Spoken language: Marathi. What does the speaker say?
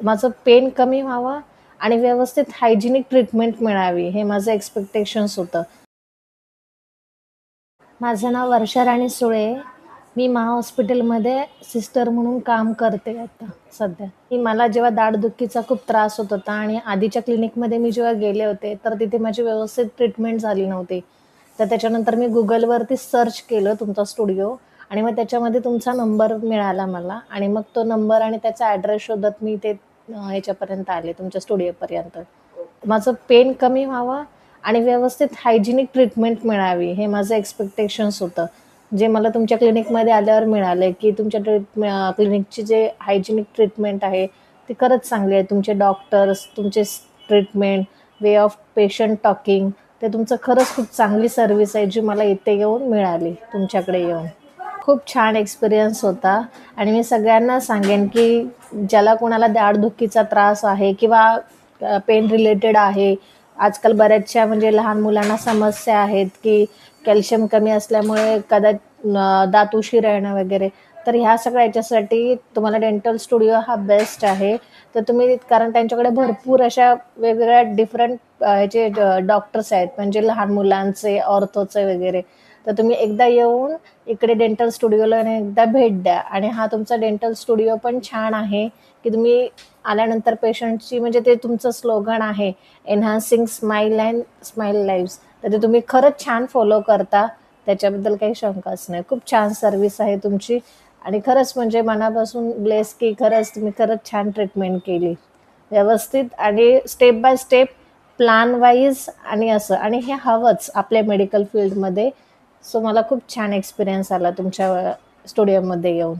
माझं पेन कमी व्हावं आणि व्यवस्थित हायजिनिक ट्रीटमेंट मिळावी, हे माझं एक्स्पेक्टेशन्स होतं. माझं नाव वर्षा राणी सुळे. मी महा हॉस्पिटलमध्ये सिस्टर म्हणून काम करते आता सध्या. मला जेव्हा दाढदुखीचा खूप त्रास होत होता आणि आधीच्या क्लिनिकमध्ये मी जेव्हा गेले होते, तर तिथे माझी व्यवस्थित ट्रीटमेंट झाली नव्हती. तर त्याच्यानंतर मी Googleवरती सर्च केलं तुमचा स्टुडिओ आणि मग त्याच्यामध्ये तुमचा नंबर मिळाला मला आणि मग तो नंबर आणि त्याचा ॲड्रेस शोधत मी ते ह्याच्यापर्यंत आले, तुमच्या स्टुडिओपर्यंत. माझं पेन कमी व्हावं आणि व्यवस्थित हायजिनिक ट्रीटमेंट मिळावी, हे माझं एक्स्पेक्टेशन्स होतं. जे मला तुमच्या क्लिनिकमध्ये आल्यावर मिळालंय, की तुमच्या क्लिनिकची जे हायजिनिक ट्रीटमेंट आहे, ती खरंच चांगली आहे. तुमचे डॉक्टर्स, तुमचे treatment, way of patient talking, ते तुमचं खरंच खूप चांगली सर्व्हिस आहे, जी मला इथे येऊन मिळाली, तुमच्याकडे येऊन. खूप छान एक्सपिरियन्स होता आणि मी सगळ्यांना सांगेन, की ज्याला कोणाला दाढदुखीचा त्रास आहे किंवा पेन रिलेटेड आहे. आजकाल बऱ्याचशा म्हणजे लहान मुलांना समस्या आहेत, की कॅल्शियम कमी असल्यामुळे दात उशिरा येणं वगैरे. तर ह्या सगळ्या याच्यासाठी तुम्हाला डेंटल स्टुडिओ हा बेस्ट आहे. तर तुम्ही कारण त्यांच्याकडे भरपूर अशा वेगवेगळ्या डिफरंट ह्याचे डॉक्टर्स आहेत, म्हणजे लहान मुलांचे, ऑर्थोचे वगैरे. तर तुम्ही एकदा येऊन इकडे डेंटल स्टुडिओला एकदा भेट द्या आणि हा तुमचा डेंटल स्टुडिओ पण छान आहे, की तुम्ही आल्यानंतर पेशंटची म्हणजे ते तुमचं स्लोगन आहे, एन्हान्सिंग स्माईल अँड स्माईल लाईव्स. तर ते तुम्ही खरंच छान फॉलो करता. त्याच्याबद्दल काही शंकाच नाही. खूप छान सर्व्हिस आहे तुमची आणि खरंच म्हणजे मनापासून ब्लेस, की खरंच तुम्ही खरंच छान ट्रीटमेंट केली. व्यवस्थित आणि step by step, plan wise आणि असं आणि हे हवंच आपल्या मेडिकल फील्डमध्ये. सो मला खूप छान एक्सपिरियन्स आला तुमच्या स्टुडिओमध्ये येऊन.